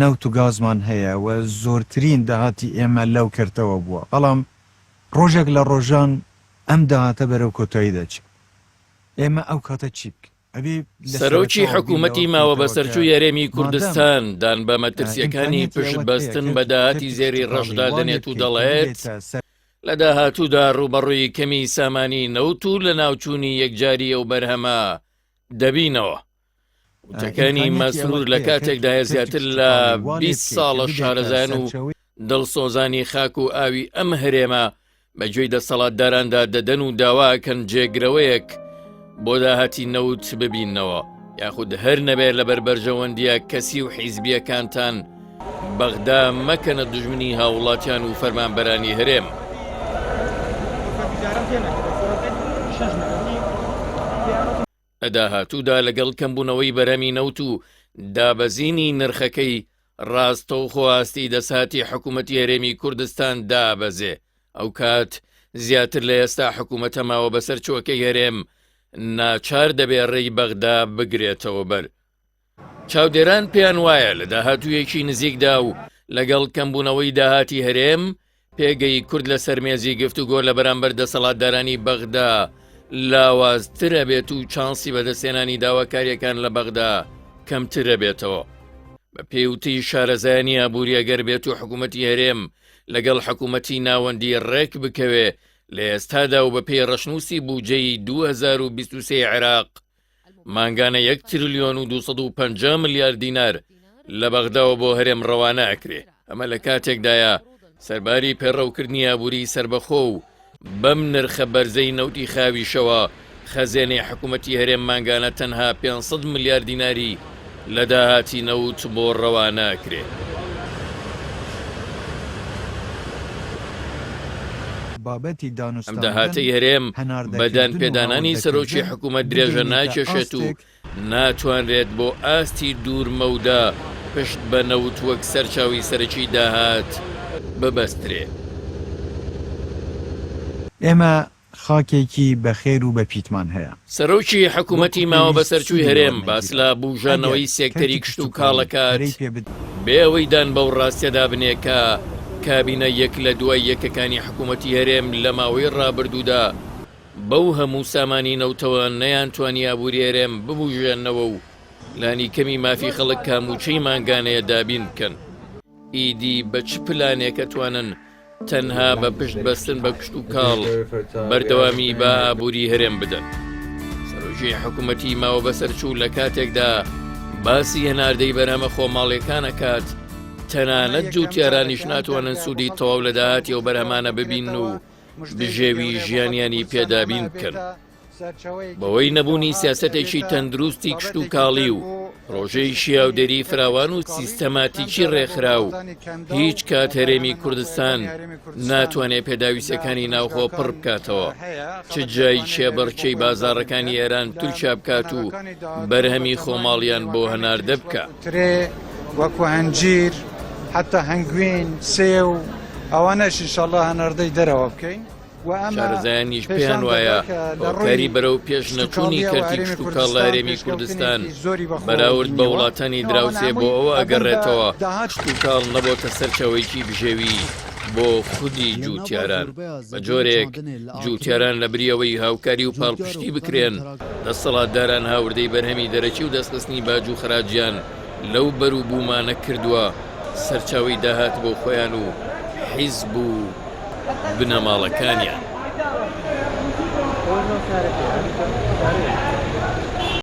نەوت و گازمان هەیە و زۆرترین داهاتی ئێمە لەو کردەوە بووە، بەڵام ڕۆژێک لە ڕۆژان ئەم داهاتە بەرەو کۆتایی دەچێت. ئێمە ئەو کاتە چی بکە؟ سەرۆکی حکوومەتی ماوە بەسەرچوو یاریمی کوردستان دان بە مەترسیەکانی پشت بەستن بە داهاتی زێری ڕەشدا دەنێت و دەڵێت لە داهاتوودا ڕوبەڕووی کەمی سامانی نەوت و لە ناوچوونی یەکجاری ئەو بەرهەمە دەبینەوە. وتەکانی مەسرور لە کاتێکدا زیاتر لە 20 ساڵە شارەزان و دڵسۆزانی خاک و ئاوی ئەم هەرێمە بەگوێی دەسەڵاتداراندا دەدەن و داواکەن جێگرەوەیەک بۆ داهاتی نەوت ببینەوە، یاخود هەر نەبێت لە بەربەرژەوەندیە کەسی و حیزبیەکانتان بەغدا مەکەنە دژمنی هاوڵاتیان و فەرمانبەرانی هەرێم. لە داهاتوودا لەگەڵ کەمبوونەوەی بەرهەمی نەوت و دابەزینی نرخەکەی ڕاستەوخۆ ئاستی دەساتی حکوومەتی هەرێمی کوردستان دابەزێ. ئەو کات زیاتر لە ئێستا حکوومەتە ماوە بەسەر چۆکەی هەرێم ناچار دەبێت ڕێی بەغدا بگرێتەوە بەر. چاودێران پێیان وایە لە داهاتوویەکی نزیکدا و لەگەڵ کەمبوونەوەی داهاتی هەرێم پێگەی کورد لە سەرمێزی گفتوگۆ لە بەرامبەر دەسەڵاتدارانی بەغدا لاوازترە بێت و چانسی بەدەستێنانی داواکاریەکان لە بەغدا کەمترە بێتەوە. بە پێوتەی شارەزایانی ئابووری ئەگەر بێت و حکوومەتی هەرێم لەگەڵ حکوومەتی ناوەندی ڕێک بکەوێ لە ئێستادا و بە پێی ڕەشنووسی بوجەی 2023 عێراق مانگانە 1 تریلیۆن و 250 ملیارد دینار لە بەغداوە بۆ هەرێم ڕەوانە ئەکرێ. ئەمە لە کاتێکدایە سەرباری پێڕەوکردنی ئابووری سربەخۆ و بەم نرخە بەرزەی نەوتی خاویشەوە خەزێنەی حکوومەتی هەرێم مانگانە تەنها 500 ملیارد دیناری لە داهاتی نەوت بۆ ڕەوانە ئەکرێ. ئەم داهاتەی هەرێم بەدان پێدانانی سەرۆکی حکوومەت درێژە ناکێشێت و ناتوانرێت بۆ ئاستی دوورمەودا پشت بە نەوت وەک سەرچاوی سەرەکی داهات ببەسترێ. ئێمە خاکێکی بەخێر و بە پیتمان هەیە. سەرۆکی حکوومەتی ماوە بەسەرچووی هەرێم باسلا بوژانەوەی سێکتەری کشت و کاڵەکات بێەوەی دان بەو ڕاستیەدا بنێکە کابینە یەک لە دوای یەکەکانی حکوومەتی هەرێم لە ماوەی ڕابردوودا بەو هەموو سامانی نەوتەوە نەیانتوانی ئابووری هەرێم ببوژێنەوە و لانی کەمی مافی خەڵک کاموچەی مانگانەیە دابین بکەن. ئیدی بە چ پلانێکە توانن تەنها بە پشت بەستن بە کشت و کاڵ بەردەوامی بە ئابووری هەرێم بدەن. سەرۆکی حکوومەتی ماوە بەسەرچوو لە کاتێکدا باسی هەناردەی بەرهەمە خۆماڵیەکانەکات تەنانەت جووتیارانیش ناتوانن سوودی تەواو لە داهاتی ئەو بەرهەمانە ببین و بژێوی ژیانیانی پێدابین بکەن. بەوەی نەبوونی سیاسەتێکی تەندروستی کشت و کاڵی و ڕۆژەی شیاودێری فراوان و سیستەماتیکی ڕێکخرا و هیچ کات هەرێمی کوردستان ناتوانێت پێداویستەکانی ناوخۆ پڕ بکاتەوە، چ جای چێبەڕچەی بازاڕەکانی ئێران تورکیا بکات و بەرهەمی خۆماڵیان بۆ هەناردە بکە. وەکو هەنجیر حتا هەنگوین سێ و ئەوانەش ئینشەڵڵا هەناردەی دەرەوە بکەین. شارەزایانیش پێیان وایە هۆکاری بەرەو پێش نەچوونی کەرتی کشت و کاڵ لە هەرێمی کوردستان بەراورد بە وڵاتانی دراوسێ بۆ ئەوە ئەگەڕێتەوە کشت و کاڵ نەبۆتە سەرچاوێکی بژێوی بۆ خودی جووتیاران. بە جۆرێک جووتیاران لە بریەوەی هاوکاری و پاڵپشتی بکرێن دەسەڵاتداران هاوردەی بەرهەمی دەرەکی و دەستخستنی باج و خراجیان لەو بەروبوومانە کردووە سەرچاوی داهات بۆ خۆیان و حیزب و بنەماڵەکانیان.